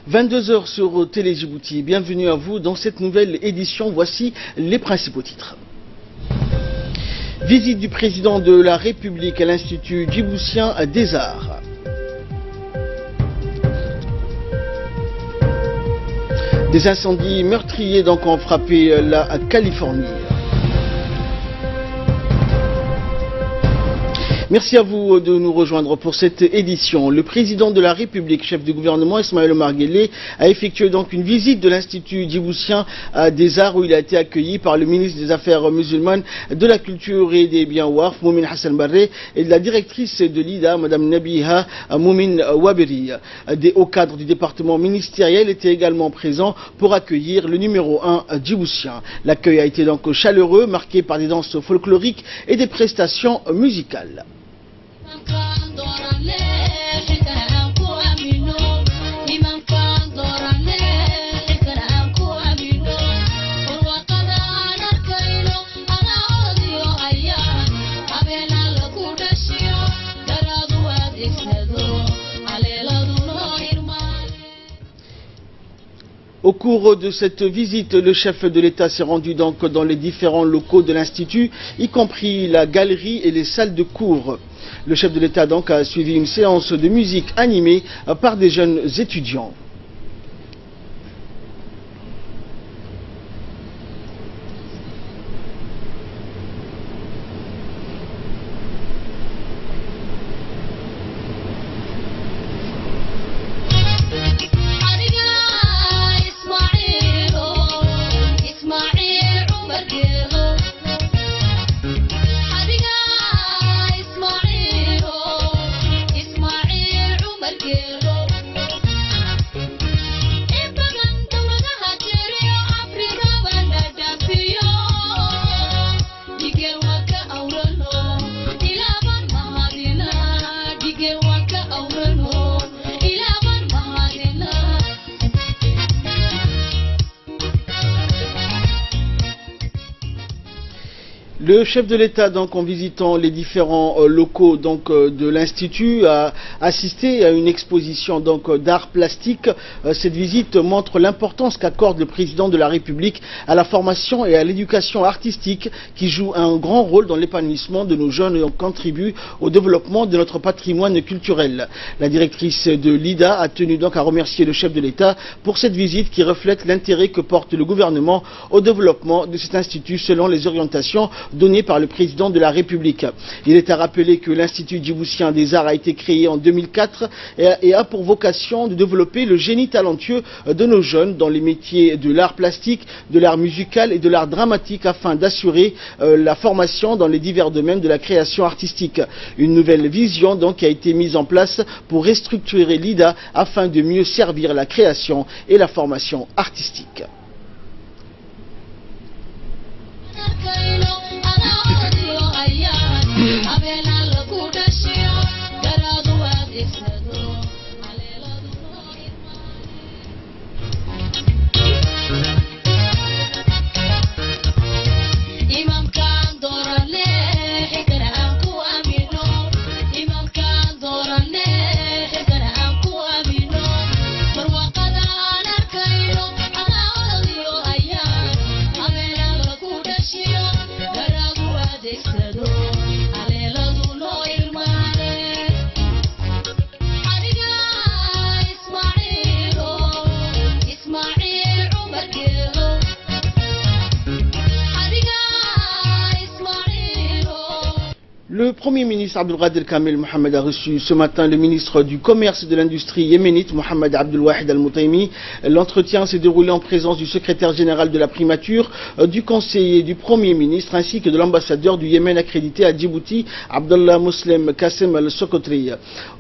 22h sur Télé Djibouti. Bienvenue à vous dans cette nouvelle édition. Voici les principaux titres. Visite du président de la République à l'Institut djiboutien des Arts. Des incendies meurtriers ont frappé la Californie. Merci à vous de nous rejoindre pour cette édition. Le président de la République, chef du gouvernement, Ismaël Omar Guelleh, a effectué donc une visite de l'Institut djiboutien des Arts où il a été accueilli par le ministre des Affaires musulmanes, de la Culture et des Biens Ouarf, Moumin Hassan Barre, et de la directrice de l'IDA, Madame Nabiha Moumin Waberi. Des hauts cadres du département ministériel étaient également présents pour accueillir le numéro 1 djiboutien. L'accueil a été donc chaleureux, marqué par des danses folkloriques et des prestations musicales. Au cours de cette visite, le chef de l'État s'est rendu donc dans les différents locaux de l'Institut, y compris la galerie et les salles de cours. Le chef de l'État donc a suivi une séance de musique animée par des jeunes étudiants. Le chef de l'État, donc, en visitant les différents locaux donc, de l'Institut, a assisté à une exposition d'art plastique. Cette visite montre l'importance qu'accorde le président de la République à la formation et à l'éducation artistique qui joue un grand rôle dans l'épanouissement de nos jeunes et contribue au développement de notre patrimoine culturel. La directrice de l'IDA a tenu donc à remercier le chef de l'État pour cette visite qui reflète l'intérêt que porte le gouvernement au développement de cet institut selon les orientations donné par le président de la République. Il est à rappeler que l'Institut djiboutien des Arts a été créé en 2004 et a pour vocation de développer le génie talentueux de nos jeunes dans les métiers de l'art plastique, de l'art musical et de l'art dramatique afin d'assurer la formation dans les divers domaines de la création artistique. Une nouvelle vision donc a été mise en place pour restructurer l'IDA afin de mieux servir la création et la formation artistique. Le Premier ministre Abdelkader Kamel Mohamed a reçu ce matin le ministre du Commerce et de l'Industrie yéménite, Mohamed Abdelwahid Al-Moutaimi. L'entretien s'est déroulé en présence du secrétaire général de la primature, du conseiller du Premier ministre ainsi que de l'ambassadeur du Yémen accrédité à Djibouti, Abdallah Moslem Kassem Al-Sokotri.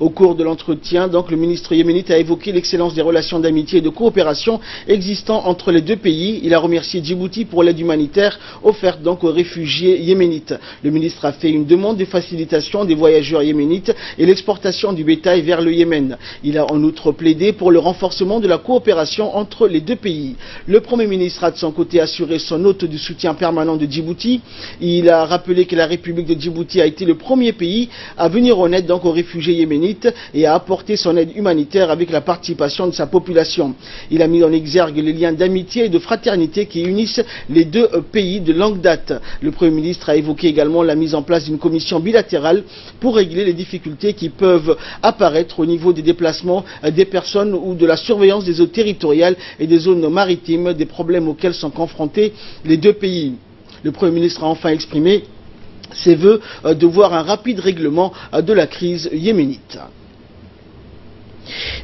Au cours de l'entretien, donc, le ministre yéménite a évoqué l'excellence des relations d'amitié et de coopération existant entre les deux pays. Il a remercié Djibouti pour l'aide humanitaire offerte donc aux réfugiés yéménites. Le ministre a fait une demande de facilitation des voyageurs yéménites et l'exportation du bétail vers le Yémen. Il a en outre plaidé pour le renforcement de la coopération entre les deux pays. Le Premier ministre a de son côté assuré son hôte du soutien permanent de Djibouti. Il a rappelé que la République de Djibouti a été le premier pays à venir en aide donc aux réfugiés yéménites et à apporter son aide humanitaire avec la participation de sa population. Il a mis en exergue les liens d'amitié et de fraternité qui unissent les deux pays de longue date. Le Premier ministre a évoqué également la mise en place d'une commission bilatérale pour régler les difficultés qui peuvent apparaître au niveau des déplacements des personnes ou de la surveillance des eaux territoriales et des zones maritimes, des problèmes auxquels sont confrontés les deux pays. Le Premier ministre a enfin exprimé ses vœux de voir un rapide règlement de la crise yéménite.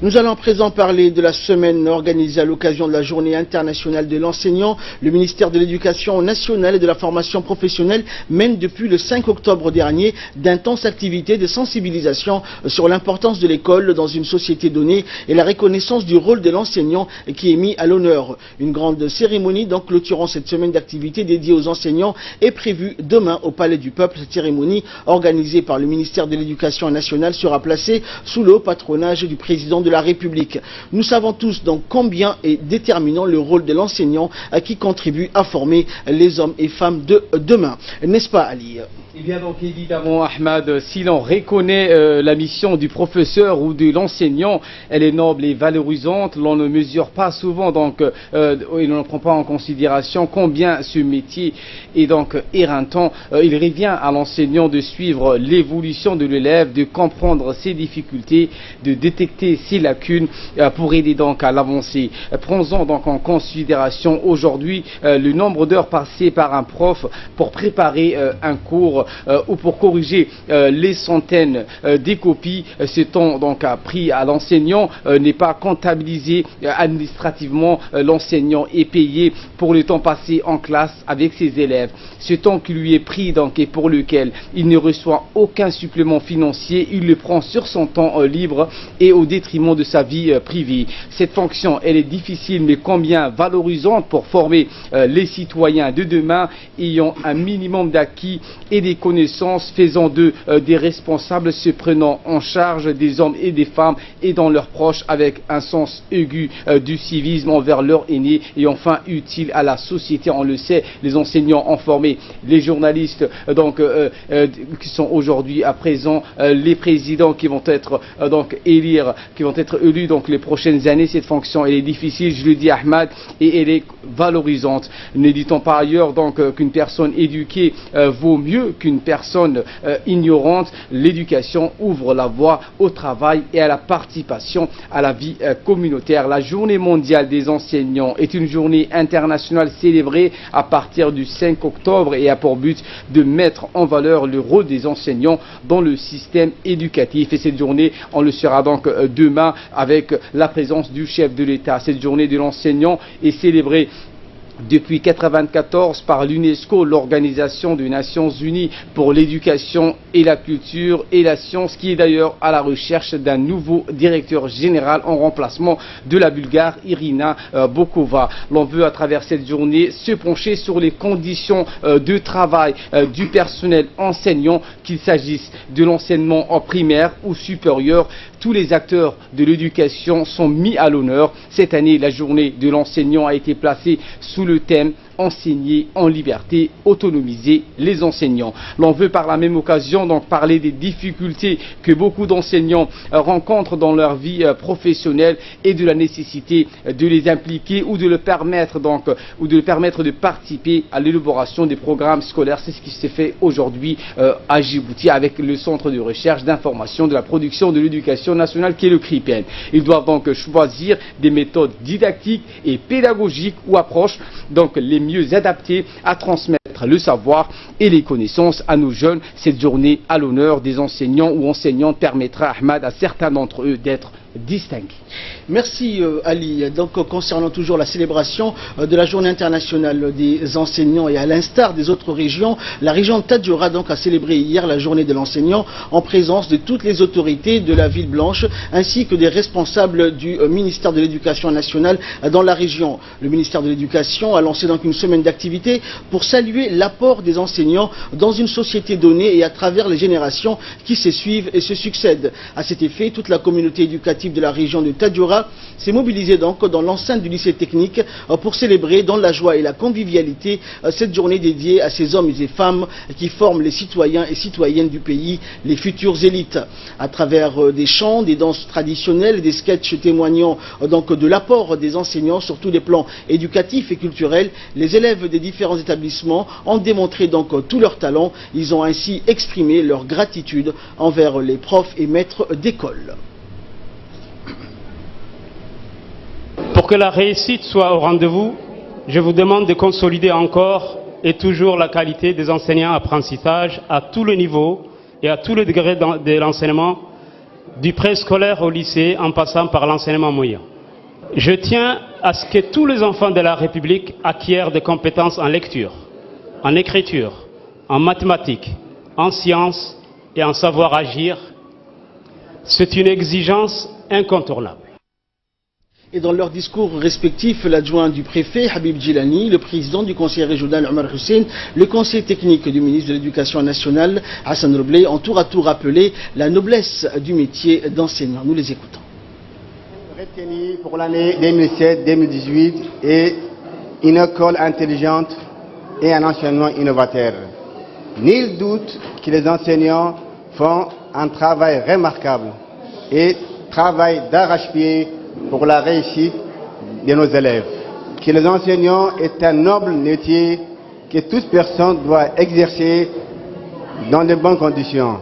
Nous allons à présent parler de la semaine organisée à l'occasion de la Journée internationale de l'enseignant. Le ministère de l'Éducation nationale et de la formation professionnelle mène depuis le 5 octobre dernier d'intenses activités de sensibilisation sur l'importance de l'école dans une société donnée et la reconnaissance du rôle de l'enseignant qui est mis à l'honneur. Une grande cérémonie donc clôturant cette semaine d'activités dédiée aux enseignants est prévue demain au Palais du Peuple. Cette cérémonie organisée par le ministère de l'Éducation nationale sera placée sous le haut patronage du président de la République. Nous savons tous donc combien est déterminant le rôle de l'enseignant qui contribue à former les hommes et femmes de demain. N'est-ce pas, Ali? Eh bien donc évidemment Ahmad, si l'on reconnaît la mission du professeur ou de l'enseignant, elle est noble et valorisante, l'on ne mesure pas souvent donc et l'on ne prend pas en considération combien ce métier est donc éreintant. Il revient à l'enseignant de suivre l'évolution de l'élève, de comprendre ses difficultés, de détecter ses lacunes pour aider donc à l'avancée. Prenons donc en considération aujourd'hui le nombre d'heures passées par un prof pour préparer un cours ou pour corriger les centaines des copies. Ce temps donc pris à l'enseignant n'est pas comptabilisé administrativement. L'enseignant est payé pour le temps passé en classe avec ses élèves. Ce temps qui lui est pris donc et pour lequel il ne reçoit aucun supplément financier, il le prend sur son temps libre et au détriment de sa vie privée. Cette fonction, elle est difficile mais combien valorisante pour former les citoyens de demain ayant un minimum d'acquis et des connaissances, faisant d'eux des responsables, se prenant en charge des hommes et des femmes et dans leurs proches avec un sens aigu du civisme envers leurs aînés et enfin utile à la société. On le sait, les enseignants ont formé les journalistes donc qui sont aujourd'hui à présent les présidents qui vont être élus donc les prochaines années. Cette fonction elle est difficile, je le dis Ahmad, et elle est valorisante. Ne dit-on par ailleurs donc qu'une personne éduquée vaut mieux qu'une personne ignorante? L'éducation ouvre la voie au travail et à la participation à la vie communautaire. La journée mondiale des enseignants est une journée internationale célébrée à partir du 5 octobre et a pour but de mettre en valeur le rôle des enseignants dans le système éducatif. Et cette journée, on le sera donc demain avec la présence du chef de l'État. Cette journée de l'enseignant est célébrée depuis 1994 par l'UNESCO, l'Organisation des Nations Unies pour l'éducation et la culture et la science, qui est d'ailleurs à la recherche d'un nouveau directeur général en remplacement de la Bulgare Irina Bokova. L'on veut à travers cette journée se pencher sur les conditions de travail du personnel enseignant, qu'il s'agisse de l'enseignement en primaire ou supérieur. Tous les acteurs de l'éducation sont mis à l'honneur. Cette année, la journée de l'enseignant a été placée sous le thème enseigner en liberté, autonomiser les enseignants. L'on veut par la même occasion donc parler des difficultés que beaucoup d'enseignants rencontrent dans leur vie professionnelle et de la nécessité de les impliquer ou de le permettre donc de participer à l'élaboration des programmes scolaires. C'est ce qui se fait aujourd'hui à Djibouti avec le centre de recherche d'information de la production de l'éducation nationale qui est le CRIPEN. Ils doivent donc choisir des méthodes didactiques et pédagogiques ou approches donc les mieux adaptés à transmettre le savoir et les connaissances à nos jeunes. Cette journée à l'honneur des enseignants ou enseignantes permettra, Ahmad, à certains d'entre eux d'être distingué. Merci Ali. Donc concernant toujours la célébration de la journée internationale des enseignants et à l'instar des autres régions, la région de Tadjoura donc a célébré hier la journée de l'enseignant en présence de toutes les autorités de la ville blanche ainsi que des responsables du ministère de l'Éducation nationale dans la région. Le ministère de l'Éducation a lancé donc une semaine d'activités pour saluer l'apport des enseignants dans une société donnée et à travers les générations qui se suivent et se succèdent. À cet effet, toute la communauté éducative de la région de Tadjoura s'est mobilisée donc dans l'enceinte du lycée technique pour célébrer dans la joie et la convivialité cette journée dédiée à ces hommes et femmes qui forment les citoyens et citoyennes du pays, les futures élites. À travers des chants, des danses traditionnelles, des sketchs témoignant donc de l'apport des enseignants sur tous les plans éducatifs et culturels, les élèves des différents établissements ont démontré donc tout leur talent. Ils ont ainsi exprimé leur gratitude envers les profs et maîtres d'école. Pour que la réussite soit au rendez-vous, je vous demande de consolider encore et toujours la qualité des enseignants apprentissage à tous les niveaux et à tous les degrés de l'enseignement, du préscolaire au lycée en passant par l'enseignement moyen. Je tiens à ce que tous les enfants de la République acquièrent des compétences en lecture, en écriture, en mathématiques, en sciences et en savoir agir. C'est une exigence incontournable. Et dans leurs discours respectifs, l'adjoint du préfet, Habib Djilani, le président du conseil régional, Omar Hussein, le conseil technique du ministre de l'Éducation nationale, Hassan Roblé, ont tour à tour rappelé la noblesse du métier d'enseignant. Nous les écoutons. Retenu pour l'année 2017-2018 est une école intelligente et un enseignement innovateur. Nul doute que les enseignants font un travail remarquable et travail d'arrache-pied pour la réussite de nos élèves. Que les enseignants est un noble métier que toute personne doit exercer dans de bonnes conditions.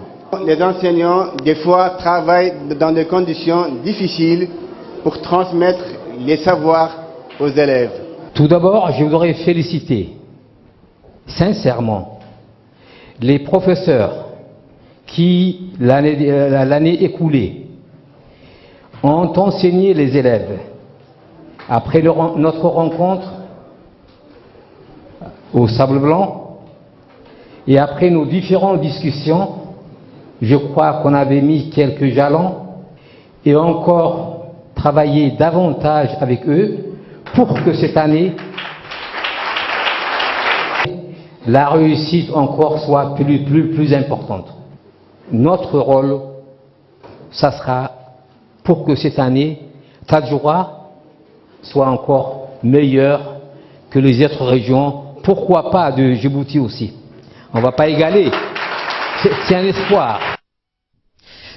Les enseignants, des fois, travaillent dans des conditions difficiles pour transmettre les savoirs aux élèves. Tout d'abord, je voudrais féliciter sincèrement les professeurs qui, l'année écoulée, ont enseigné les élèves. Après notre rencontre au Sable Blanc et après nos différentes discussions, je crois qu'on avait mis quelques jalons et encore travaillé davantage avec eux pour que cette année, la réussite encore soit plus importante. Notre rôle, ça sera pour que cette année, Tadjoura soit encore meilleure que les autres régions, pourquoi pas de Djibouti aussi. On ne va pas égaler, c'est un espoir.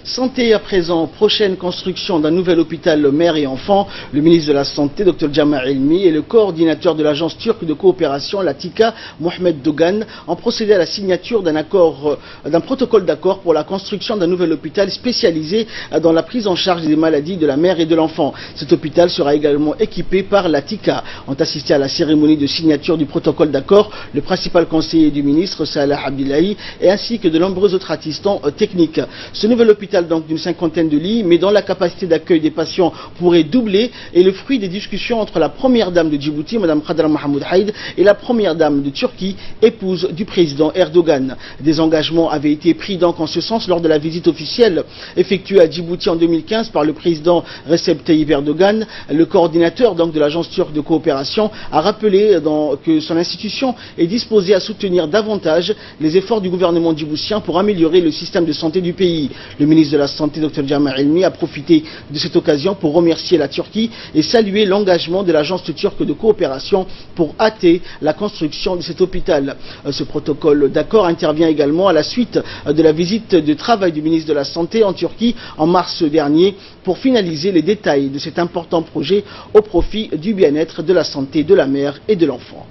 Santé à présent, prochaine construction d'un nouvel hôpital mère et enfants. Le ministre de la Santé, Dr Jamal Elmi, et le coordinateur de l'agence turque de coopération, la TICA, Mohamed Dogan, ont procédé à la signature d'un protocole d'accord pour la construction d'un nouvel hôpital spécialisé dans la prise en charge des maladies de la mère et de l'enfant. Cet hôpital sera également équipé par la TICA. Ont assisté à la cérémonie de signature du protocole d'accord le principal conseiller du ministre, Salah Abdillahi, et ainsi que de nombreux autres assistants techniques. Ce nouvel hôpital donc d'une 50aine de lits, mais dont la capacité d'accueil des patients pourrait doubler, est le fruit des discussions entre la première dame de Djibouti, Mme Khadra Mahmoud Haïd, et la première dame de Turquie, épouse du président Erdogan. Des engagements avaient été pris donc en ce sens lors de la visite officielle effectuée à Djibouti en 2015 par le président Recep Tayyip Erdogan. Le coordinateur donc de l'agence turque de coopération a rappelé que son institution est disposée à soutenir davantage les efforts du gouvernement djiboutien pour améliorer le système de santé du pays. Le ministre de la Santé, Dr Jamal Elmi, a profité de cette occasion pour remercier la Turquie et saluer l'engagement de l'agence turque de coopération pour hâter la construction de cet hôpital. Ce protocole d'accord intervient également à la suite de la visite de travail du ministre de la Santé en Turquie en mars dernier pour finaliser les détails de cet important projet au profit du bien-être, de la santé de la mère et de l'enfant.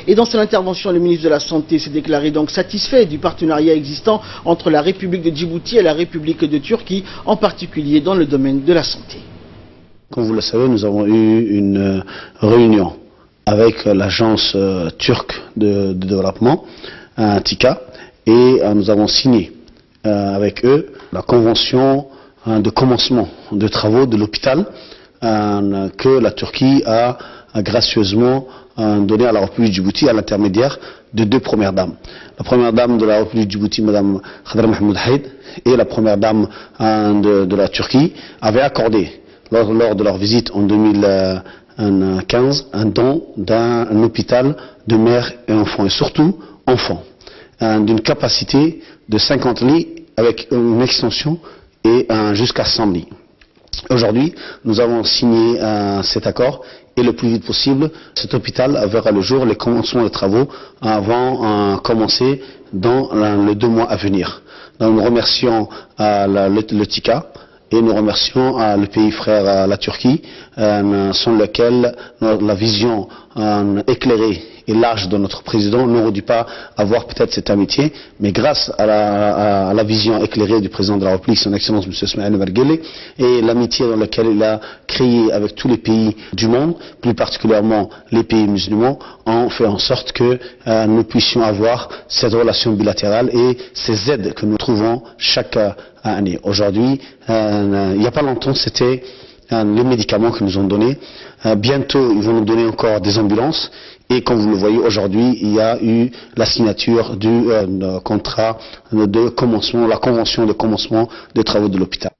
Et dans son intervention, le ministre de la Santé s'est déclaré donc satisfait du partenariat existant entre la République de Djibouti et la République de Turquie, en particulier dans le domaine de la santé. Comme vous le savez, nous avons eu une réunion avec l'agence turque de développement, TICA, et nous avons signé avec eux la convention de commencement de travaux de l'hôpital que la Turquie a gracieusement donné à la République de Djibouti à l'intermédiaire de deux premières dames. La première dame de la République de Djibouti, Mme Khadra Mahmoud Haïd, et la première dame de la Turquie avaient accordé, lors de leur visite en 2015, un don d'un hôpital de mères et enfants, et surtout enfants, d'une capacité de 50 lits avec une extension et jusqu'à 100 lits. Aujourd'hui, nous avons signé cet accord et le plus vite possible, cet hôpital verra le jour, les commencements de travaux vont commencer dans les 2 mois à venir. Donc, nous remercions le TICA et nous remercions le pays frère, la Turquie, sans lequel la vision éclairée et large de notre président n'aurait dû pas avoir peut-être cette amitié, mais grâce à la vision éclairée du président de la République, son Excellence M. Ismaël Omar Guelleh, et l'amitié dans laquelle il a créé avec tous les pays du monde, plus particulièrement les pays musulmans, ont fait en sorte que nous puissions avoir cette relation bilatérale et ces aides que nous trouvons chaque année. Aujourd'hui, il n'y a pas longtemps, c'était les médicaments que nous ont donnés. Bientôt, ils vont nous donner encore des ambulances. Et comme vous le voyez aujourd'hui, il y a eu la signature du contrat de commencement, la convention de commencement des travaux de l'hôpital.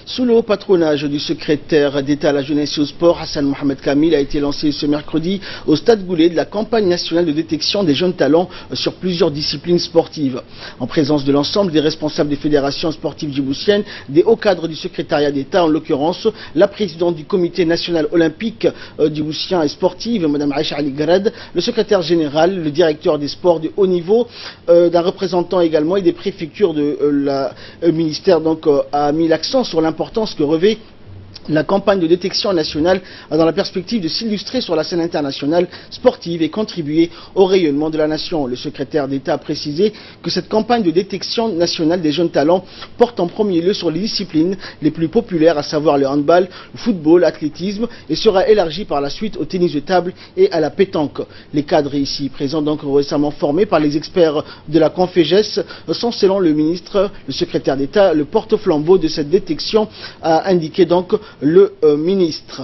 Sous le haut patronage du secrétaire d'État à la jeunesse et au sport, Hassan Mohamed Kamil, a été lancé ce mercredi au Stade Goulet de la campagne nationale de détection des jeunes talents sur plusieurs disciplines sportives. En présence de l'ensemble des responsables des fédérations sportives djiboutiennes, des hauts cadres du secrétariat d'État, en l'occurrence la présidente du comité national olympique djiboutien et sportif, Mme Aïcha Ali Garad, le secrétaire général, le directeur des sports de haut niveau, d'un représentant également et des préfectures de le ministère a mis l'accent sur l'importance que revêt la campagne de détection nationale dans la perspective de s'illustrer sur la scène internationale sportive et contribuer au rayonnement de la nation. Le secrétaire d'État a précisé que cette campagne de détection nationale des jeunes talents porte en premier lieu sur les disciplines les plus populaires, à savoir le handball, le football, l'athlétisme, et sera élargie par la suite au tennis de table et à la pétanque. Les cadres ici présents, donc récemment formés par les experts de la Conféges, sont, selon le ministre, le secrétaire d'État, le porte-flambeau de cette détection, a indiqué donc le ministre.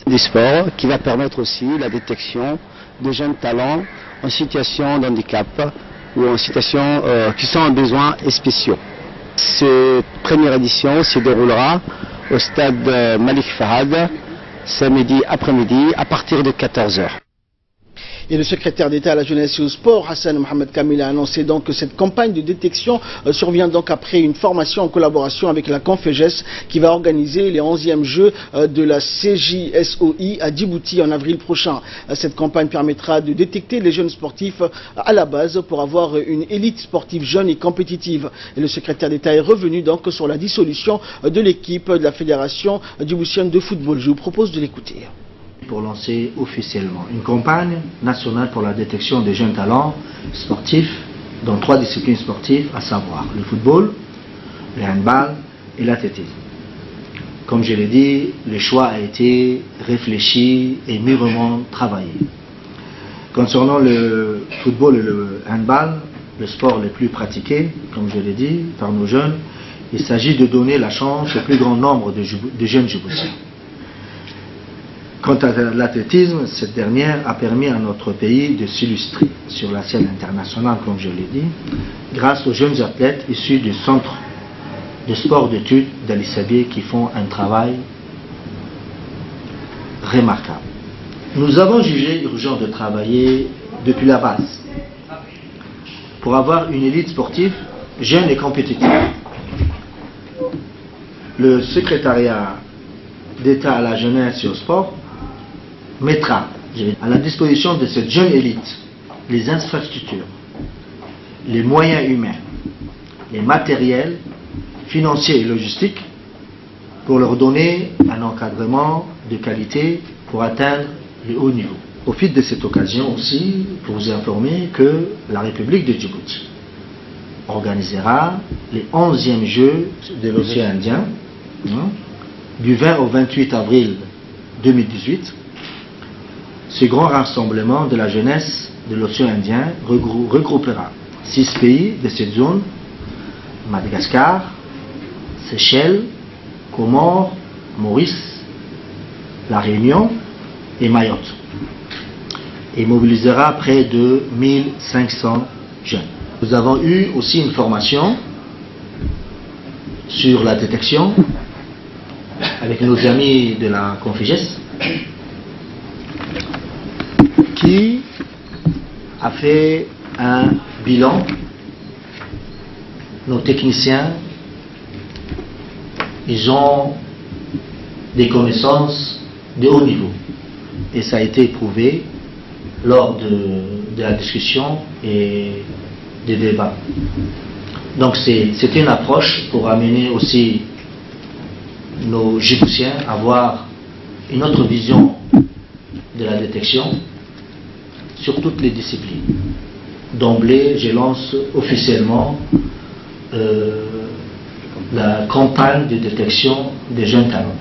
Du sport qui va permettre aussi la détection de jeunes talents en situation de handicap ou en situation qui sont en besoins spéciaux. Cette première édition se déroulera au stade Malik Fahad samedi après-midi à partir de 14 h. Et le secrétaire d'État à la jeunesse et au sport, Hassan Mohamed Kamil, a annoncé donc que cette campagne de détection survient donc après une formation en collaboration avec la Conféges qui va organiser les 11e Jeux de la CJSOI à Djibouti en avril prochain. Cette campagne permettra de détecter les jeunes sportifs à la base pour avoir une élite sportive jeune et compétitive. Et le secrétaire d'État est revenu donc sur la dissolution de l'équipe de la Fédération djiboutienne de football. Je vous propose de l'écouter. Pour lancer officiellement une campagne nationale pour la détection des jeunes talents sportifs dans 3 disciplines sportives, à savoir le football, le handball et l'athlétisme. Comme je l'ai dit, le choix a été réfléchi et mûrement travaillé. Concernant le football et le handball, le sport le plus pratiqué, comme je l'ai dit, par nos jeunes, il s'agit de donner la chance au plus grand nombre de jeunes Djiboutiens. Quant à l'athlétisme, cette dernière a permis à notre pays de s'illustrer sur la scène internationale, comme je l'ai dit, grâce aux jeunes athlètes issus du centre de sport d'études d'Ali Sabieh qui font un travail remarquable. Nous avons jugé urgent de travailler depuis la base pour avoir une élite sportive jeune et compétitive. Le secrétariat d'État à la jeunesse et au sport mettra à la disposition de cette jeune élite les infrastructures, les moyens humains, les matériels financiers et logistiques pour leur donner un encadrement de qualité pour atteindre le haut niveau. Profite de cette occasion aussi pour vous informer que la République de Djibouti organisera les 11e Jeux de l'océan Indien du 20 au 28 avril 2018. Ce grand rassemblement de la jeunesse de l'océan Indien regroupera 6 pays de cette zone: Madagascar, Seychelles, Comores, Maurice, La Réunion et Mayotte. Et mobilisera près de 1500 jeunes. Nous avons eu aussi une formation sur la détection avec nos amis de la Configes qui a fait un bilan. Nos techniciens, ils ont des connaissances de haut niveau et ça a été prouvé lors de la discussion et des débats. Donc c'est une approche pour amener aussi nos Djiboutiens à avoir une autre vision de la détection sur toutes les disciplines. D'emblée, je lance officiellement la campagne de détection des jeunes talents.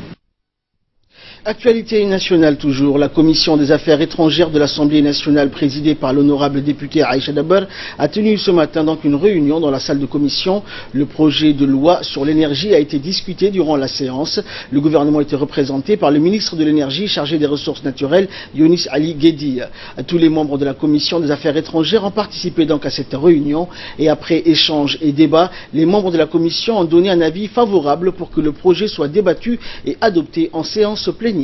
Actualité nationale toujours, la commission des affaires étrangères de l'Assemblée nationale présidée par l'honorable député Aïcha Daber a tenu ce matin donc une réunion dans la salle de commission. Le projet de loi sur l'énergie a été discuté durant la séance. Le gouvernement était représenté par le ministre de l'énergie chargé des ressources naturelles, Younis Ali Guedi. Tous les membres de la commission des affaires étrangères ont participé donc à cette réunion et après échange et débat, les membres de la commission ont donné un avis favorable pour que le projet soit débattu et adopté en séance plénière.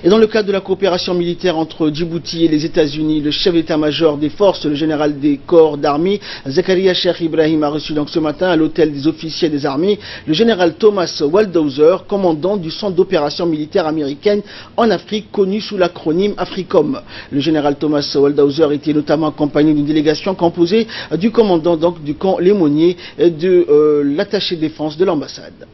Et dans le cadre de la coopération militaire entre Djibouti et les États-Unis, le chef d'état-major des forces, le général des corps d'armée, Zakaria Cheikh Ibrahim, a reçu donc ce matin à l'hôtel des officiers des armées le général Thomas Waldhauser, commandant du centre d'opération militaire américaine en Afrique, connu sous l'acronyme AFRICOM. Le général Thomas Waldhauser était notamment accompagné d'une délégation composée du commandant donc du camp Lémonier et de l'attaché défense de l'ambassade.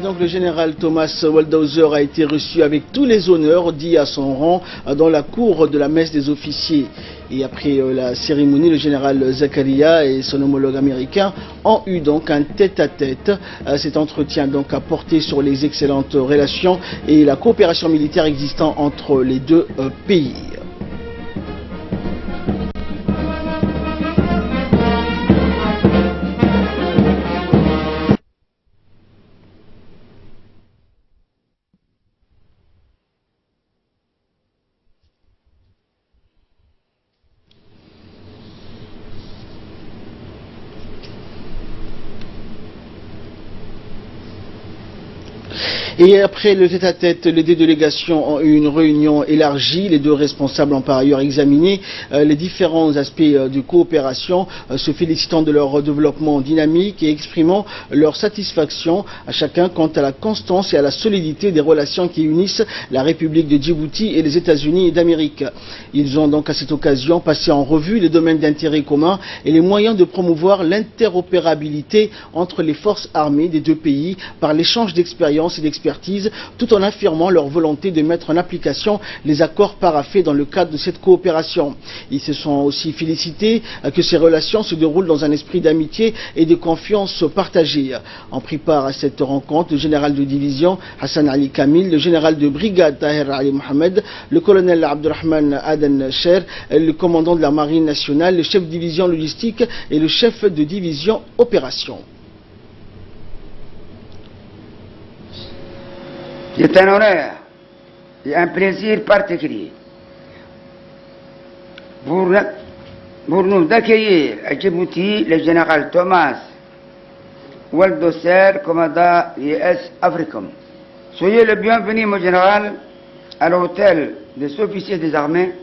Donc le général Thomas Waldhauser a été reçu avec tous les honneurs dits à son rang dans la cour de la messe des officiers. Et après la cérémonie, le général Zakaria et son homologue américain ont eu donc un tête-à-tête. Cet entretien donc a porté sur les excellentes relations et la coopération militaire existant entre les deux pays. Et après le tête-à-tête, les deux délégations ont eu une réunion élargie. Les deux responsables ont par ailleurs examiné les différents aspects de coopération, se félicitant de leur développement dynamique et exprimant leur satisfaction à chacun quant à la constance et à la solidité des relations qui unissent la République de Djibouti et les États-Unis d'Amérique. Ils ont donc à cette occasion passé en revue les domaines d'intérêt commun et les moyens de promouvoir l'interopérabilité entre les forces armées des deux pays par l'échange d'expériences et d'expériences expertise, tout en affirmant leur volonté de mettre en application les accords paraphés dans le cadre de cette coopération. Ils se sont aussi félicités que ces relations se déroulent dans un esprit d'amitié et de confiance partagée. En prit part à cette rencontre le général de division Hassan Ali Kamil, le général de brigade Tahir Ali Mohamed, le colonel Abdurrahman Aden Cher, le commandant de la marine nationale, le chef de division logistique et le chef de division opération. C'est un honneur et un plaisir particulier pour nous d'accueillir à Djibouti le général Thomas Waldosser, commandant IS Africom. Soyez le bienvenu, mon général, à l'hôtel des officiers des armées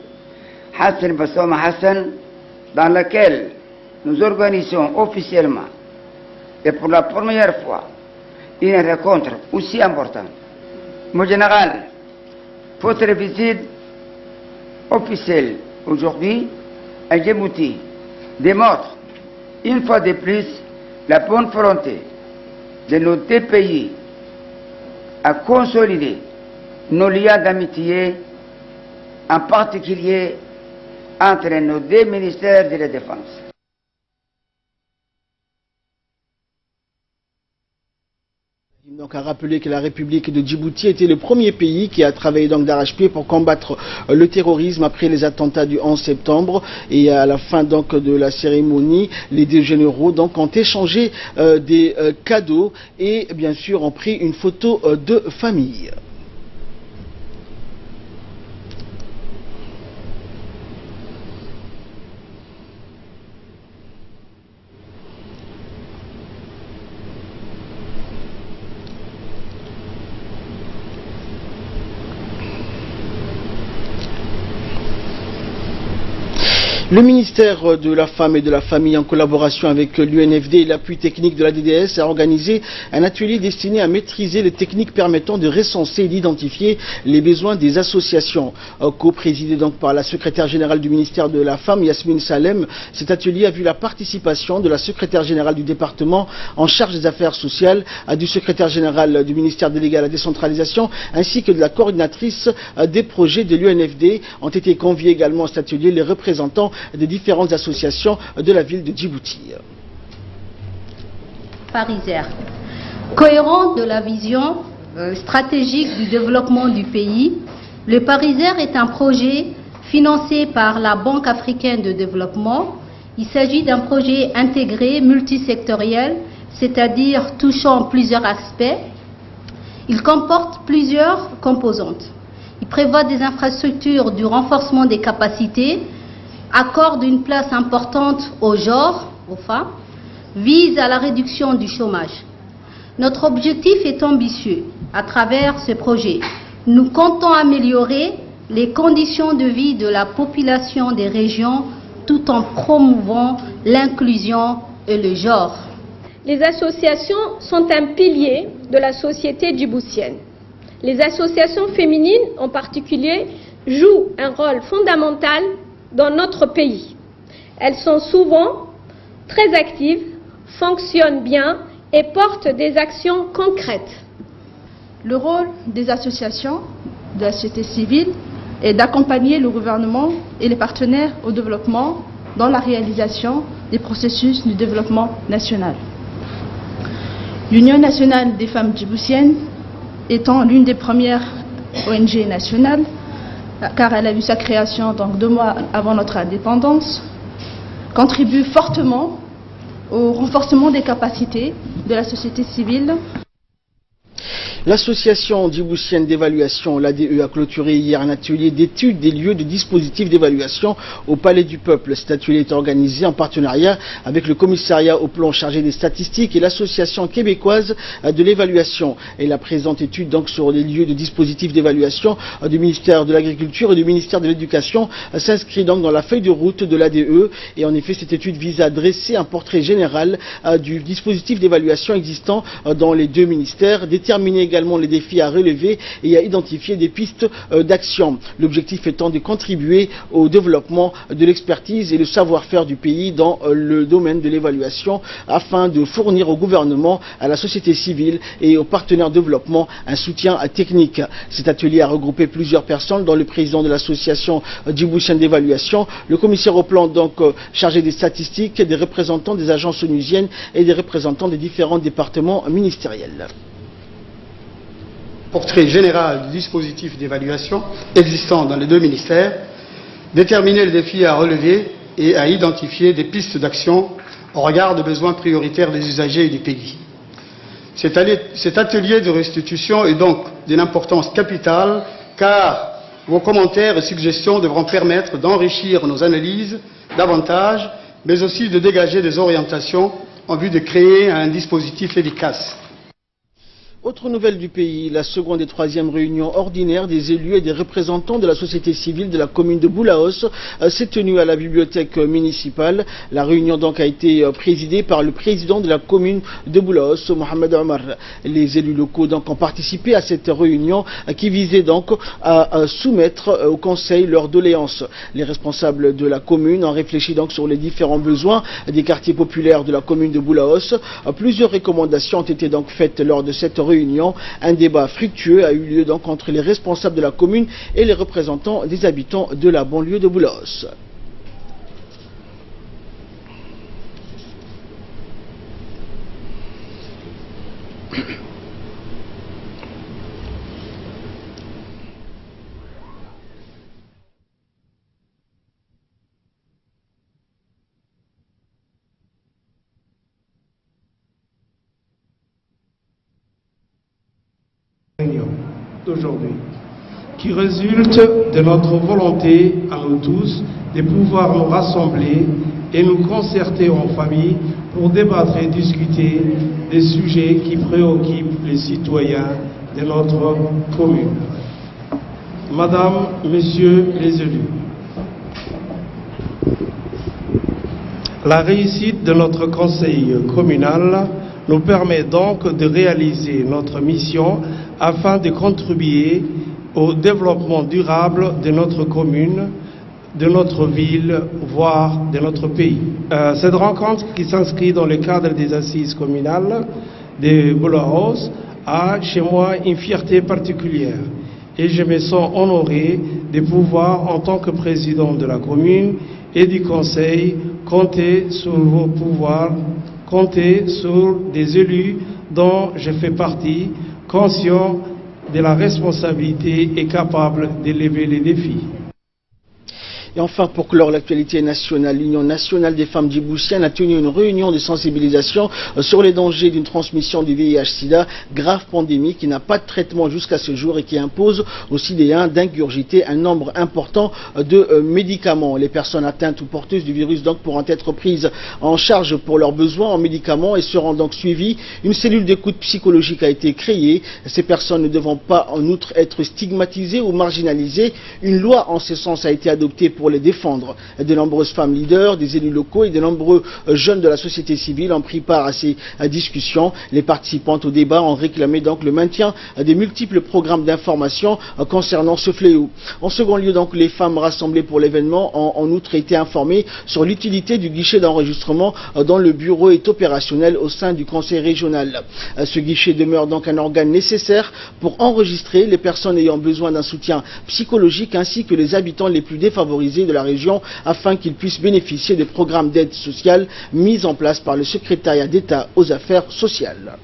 Hassan Bassoma Hassan, dans lequel nous organisons officiellement et pour la première fois une rencontre aussi importante. Mon général, votre visite officielle aujourd'hui à Djibouti démontre une fois de plus la bonne volonté de nos deux pays à consolider nos liens d'amitié, en particulier entre nos deux ministères de la Défense. Donc à rappeler que la République de Djibouti était le premier pays qui a travaillé donc d'arrache-pied pour combattre le terrorisme après les attentats du 11 septembre. Et à la fin donc de la cérémonie, les deux généraux donc ont échangé des cadeaux et bien sûr ont pris une photo de famille. Le ministère de la Femme et de la Famille, en collaboration avec l'UNFD et l'appui technique de la DDS, a organisé un atelier destiné à maîtriser les techniques permettant de recenser et d'identifier les besoins des associations. Co-présidé donc par la secrétaire générale du ministère de la Femme, Yasmine Salem, cet atelier a vu la participation de la secrétaire générale du département en charge des affaires sociales, du secrétaire général du ministère délégué à la décentralisation, ainsi que de la coordinatrice des projets de l'UNFD. Ont été conviés également à cet atelier les représentants des différentes associations de la ville de Djibouti. Parisaire. Cohérent de la vision stratégique du développement du pays, le Parisaire est un projet financé par la Banque africaine de développement. Il s'agit d'un projet intégré, multisectoriel, c'est-à-dire touchant plusieurs aspects. Il comporte plusieurs composantes. Il prévoit des infrastructures du renforcement des capacités, accorde une place importante au genre, aux femmes, vise à la réduction du chômage. Notre objectif est ambitieux. À travers ce projet, nous comptons améliorer les conditions de vie de la population des régions tout en promouvant l'inclusion et le genre. Les associations sont un pilier de la société djiboutienne. Les associations féminines en particulier jouent un rôle fondamental dans notre pays. Elles sont souvent très actives, fonctionnent bien et portent des actions concrètes. Le rôle des associations de la société civile est d'accompagner le gouvernement et les partenaires au développement dans la réalisation des processus du développement national. L'Union nationale des femmes djiboutiennes étant l'une des premières ONG nationales, car elle a vu sa création donc 2 mois avant notre indépendance, contribue fortement au renforcement des capacités de la société civile. L'association djiboutienne d'évaluation, l'ADE, a clôturé hier un atelier d'études des lieux de dispositifs d'évaluation au Palais du Peuple. Cet atelier est organisé en partenariat avec le commissariat au plan chargé des statistiques et l'association québécoise de l'évaluation. Et la présente étude donc sur les lieux de dispositifs d'évaluation du ministère de l'Agriculture et du ministère de l'Éducation s'inscrit donc dans la feuille de route de l'ADE. Et en effet, cette étude vise à dresser un portrait général du dispositif d'évaluation existant dans les 2 ministères, déterminer également également les défis à relever et à identifier des pistes d'action. L'objectif étant de contribuer au développement de l'expertise et le savoir-faire du pays dans le domaine de l'évaluation afin de fournir au gouvernement, à la société civile et aux partenaires de développement un soutien technique. Cet atelier a regroupé plusieurs personnes, dont le président de l'association djiboutienne d'évaluation, le commissaire au plan donc chargé des statistiques, des représentants des agences onusiennes et des représentants des différents départements ministériels. Portrait général du dispositif d'évaluation existant dans les deux ministères, déterminer les défis à relever et à identifier des pistes d'action au regard des besoins prioritaires des usagers et du pays. Cet atelier de restitution est donc d'une importance capitale car vos commentaires et suggestions devront permettre d'enrichir nos analyses davantage, mais aussi de dégager des orientations en vue de créer un dispositif efficace. Autre nouvelle du pays, la seconde et troisième réunion ordinaire des élus et des représentants de la société civile de la commune de Boulaos s'est tenue à la bibliothèque municipale. La réunion donc a été présidée par le président de la commune de Boulaos, Mohamed Omar. Les élus locaux donc ont participé à cette réunion qui visait donc à soumettre au conseil leurs doléances. Les responsables de la commune ont réfléchi donc sur les différents besoins des quartiers populaires de la commune de Boulaos. Plusieurs recommandations ont été donc faites lors de cette réunion. Un débat fructueux a eu lieu donc entre les responsables de la commune et les représentants des habitants de la banlieue de Boulaos. D'aujourd'hui, qui résulte de notre volonté à nous tous de pouvoir nous rassembler et nous concerter en famille pour débattre et discuter des sujets qui préoccupent les citoyens de notre commune. Madame, Messieurs les élus, la réussite de notre conseil communal nous permet donc de réaliser notre mission afin de contribuer au développement durable de notre commune, de notre ville, voire de notre pays. Cette rencontre qui s'inscrit dans le cadre des assises communales de Boulaos a chez moi une fierté particulière et je me sens honoré de pouvoir, en tant que président de la commune et du conseil, compter sur vos pouvoirs, compter sur des élus dont je fais partie, conscient de la responsabilité et capable d'élever les défis. Et enfin, pour clore l'actualité nationale, l'Union nationale des femmes djiboutiennes a tenu une réunion de sensibilisation sur les dangers d'une transmission du VIH-Sida, grave pandémie qui n'a pas de traitement jusqu'à ce jour et qui impose aux Sidéens d'ingurgiter un nombre important de médicaments. Les personnes atteintes ou porteuses du virus donc pourront être prises en charge pour leurs besoins en médicaments et seront donc suivies. Une cellule d'écoute psychologique a été créée. Ces personnes ne devront pas en outre être stigmatisées ou marginalisées. Une loi en ce sens a été adoptée pour les défendre. De nombreuses femmes leaders, des élus locaux et de nombreux jeunes de la société civile ont pris part à ces discussions. Les participantes au débat ont réclamé donc le maintien des multiples programmes d'information concernant ce fléau. En second lieu, donc, les femmes rassemblées pour l'événement ont en outre été informées sur l'utilité du guichet d'enregistrement dont le bureau est opérationnel au sein du conseil régional. Ce guichet demeure donc un organe nécessaire pour enregistrer les personnes ayant besoin d'un soutien psychologique ainsi que les habitants les plus défavorisés de la région afin qu'ils puissent bénéficier des programmes d'aide sociale mis en place par le secrétariat d'État aux affaires sociales.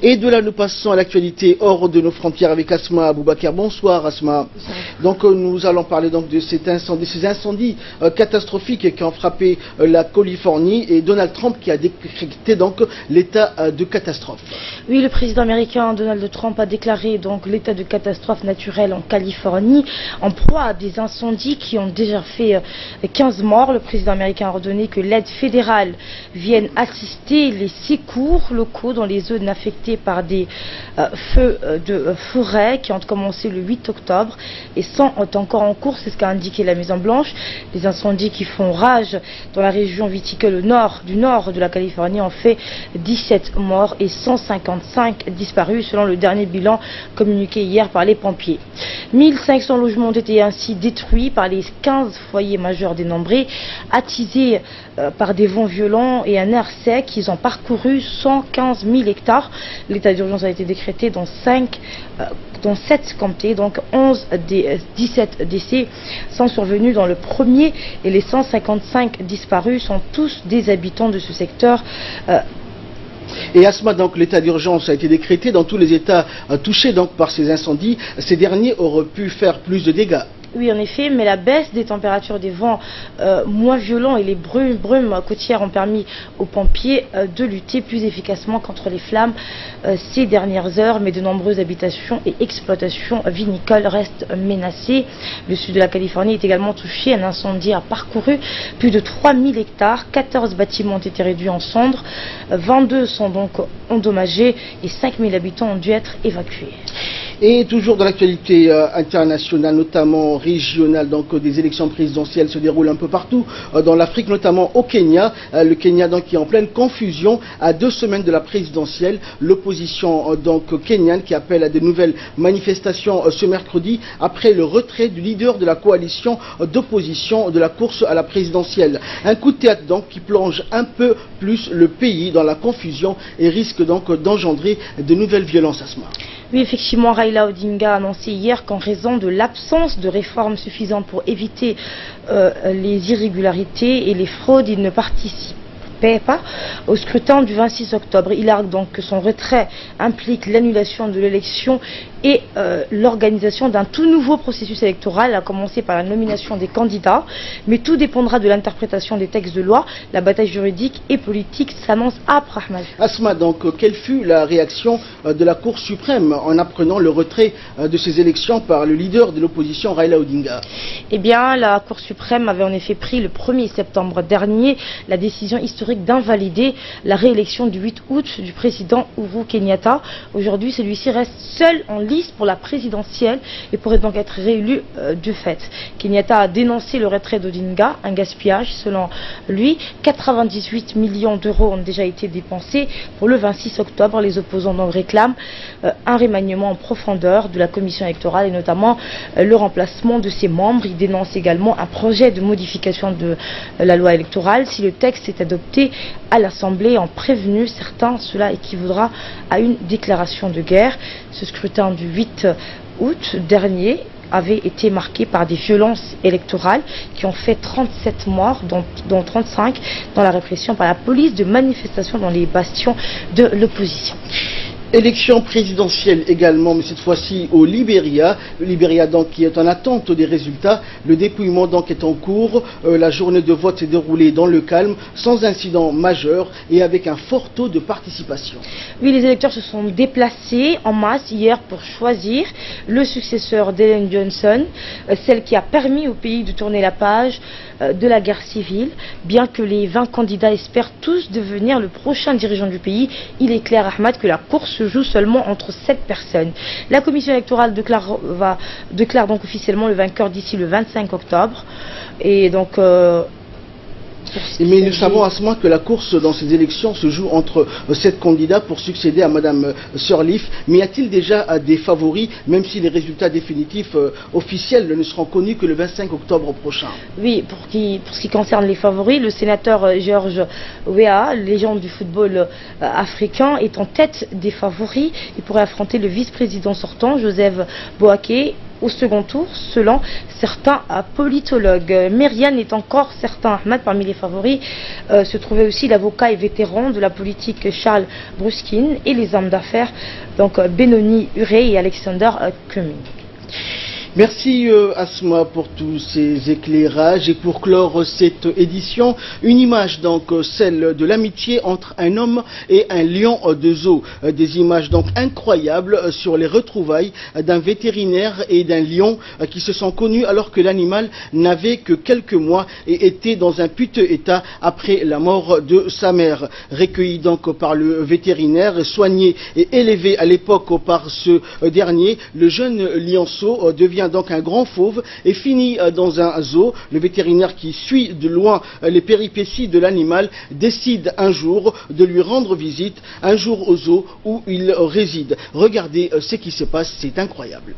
Et de là, nous passons à l'actualité hors de nos frontières avec Asma Aboubakar. Bonsoir Asma. Donc nous allons parler donc de ces incendies catastrophiques qui ont frappé la Californie et Donald Trump qui a décrété donc l'état de catastrophe. Oui, le président américain Donald Trump a déclaré donc l'état de catastrophe naturelle en Californie en proie à des incendies qui ont déjà fait 15 morts. Le président américain a ordonné que l'aide fédérale vienne assister les secours locaux dans les zones affectées par des feux de forêt qui ont commencé le 8 octobre et sont encore en cours, c'est ce qu'a indiqué la Maison Blanche. Les incendies qui font rage dans la région viticole du nord de la Californie ont fait 17 morts et 155 disparus selon le dernier bilan communiqué hier par les pompiers. 1500 logements ont été ainsi détruits par les 15 foyers majeurs dénombrés, attisés par des vents violents et un air sec. Ils ont parcouru 115 000 hectares. L'état d'urgence a été décrété dans 7 comtés, donc 11 des 17 décès sont survenus dans le premier et les 155 disparus sont tous des habitants de ce secteur. Et Asma, donc l'état d'urgence a été décrété dans tous les États touchés donc par ces incendies. Ces derniers auraient pu faire plus de dégâts. Oui, en effet, mais la baisse des températures des vents moins violents et les brumes côtières ont permis aux pompiers de lutter plus efficacement contre les flammes ces dernières heures, mais de nombreuses habitations et exploitations vinicoles restent menacées. Le sud de la Californie est également touché. Un incendie a parcouru plus de 3000 hectares, 14 bâtiments ont été réduits en cendres, 22 sont donc endommagés et 5000 habitants ont dû être évacués. Et toujours dans l'actualité internationale, notamment régionale, donc des élections présidentielles se déroulent un peu partout dans l'Afrique, notamment au Kenya. Le Kenya donc qui est en pleine confusion à 2 semaines de la présidentielle. L'opposition donc kenyane qui appelle à de nouvelles manifestations ce mercredi après le retrait du leader de la coalition d'opposition de la course à la présidentielle. Un coup de théâtre donc qui plonge un peu plus le pays dans la confusion et risque donc d'engendrer de nouvelles violences, Asma. Oui, effectivement, Raila Odinga a annoncé hier qu'en raison de l'absence de réformes suffisantes pour éviter les irrégularités et les fraudes, il ne participait pas au scrutin du 26 octobre. Il argue donc que son retrait implique l'annulation de l'élection et l'organisation d'un tout nouveau processus électoral, à commencer par la nomination des candidats, mais tout dépendra de l'interprétation des textes de loi. La bataille juridique et politique s'annonce âpre, Ahmed. Asma, donc, quelle fut la réaction de la Cour suprême en apprenant le retrait de ces élections par le leader de l'opposition, Raila Odinga? Eh bien, la Cour suprême avait en effet pris le 1er septembre dernier la décision historique d'invalider la réélection du 8 août du président Uhuru Kenyatta. Aujourd'hui, celui-ci reste seul en liste pour la présidentielle et pourrait donc être réélu de fait. Kenyatta a dénoncé le retrait d'Odinga, un gaspillage selon lui. 98 millions d'euros ont déjà été dépensés pour le 26 octobre. Les opposants donc réclament un remaniement en profondeur de la commission électorale et notamment le remplacement de ses membres. Ils dénoncent également un projet de modification de la loi électorale. Si le texte est adopté à l'Assemblée, en prévenu certains, cela équivaudra à une déclaration de guerre. Ce scrutin du 8 août dernier avait été marqué par des violences électorales qui ont fait 37 morts, dont 35 dans la répression par la police de manifestations dans les bastions de l'opposition. Élection présidentielle également, mais cette fois-ci au Libéria. Le Libéria donc qui est en attente des résultats. Le dépouillement donc est en cours. La journée de vote s'est déroulée dans le calme, sans incident majeur et avec un fort taux de participation. Oui, les électeurs se sont déplacés en masse hier pour choisir le successeur d'Ellen Johnson, celle qui a permis au pays de tourner la page de la guerre civile. Bien que les 20 candidats espèrent tous devenir le prochain dirigeant du pays, il est clair, Ahmad, que la course se joue seulement entre 7 personnes. La commission électorale déclare donc officiellement le vainqueur d'ici le 25 octobre. Et donc... Mais nous savons à ce moment que la course dans ces élections se joue entre 7 candidats pour succéder à Madame Sirleaf. Mais y a-t-il déjà des favoris, même si les résultats définitifs officiels ne seront connus que le 25 octobre prochain? Oui, pour ce qui concerne les favoris, le sénateur George Weah, légende du football africain, est en tête des favoris. Il pourrait affronter le vice-président sortant, Joseph Boaké, au second tour, selon certains politologues. Mais rien n'est encore certain, Ahmad. Parmi les favoris se trouvait aussi l'avocat et vétéran de la politique Charles Bruskin et les hommes d'affaires, donc Benoni Urey et Alexander Cumming. Merci Asma pour tous ces éclairages et pour clore cette édition, une image donc celle de l'amitié entre un homme et un lion de zoo. Des images donc incroyables sur les retrouvailles d'un vétérinaire et d'un lion qui se sont connus alors que l'animal n'avait que quelques mois et était dans un piteux état après la mort de sa mère. Recueilli donc par le vétérinaire, soigné et élevé à l'époque par ce dernier, le jeune lionceau devient donc un grand fauve et finit dans un zoo. Le vétérinaire qui suit de loin les péripéties de l'animal décide un jour de lui rendre visite, un jour au zoo où il réside. Regardez ce qui se passe, c'est incroyable.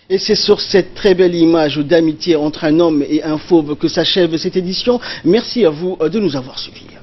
Et c'est sur cette très belle image d'amitié entre un homme et un fauve que s'achève cette édition. Merci à vous de nous avoir suivis.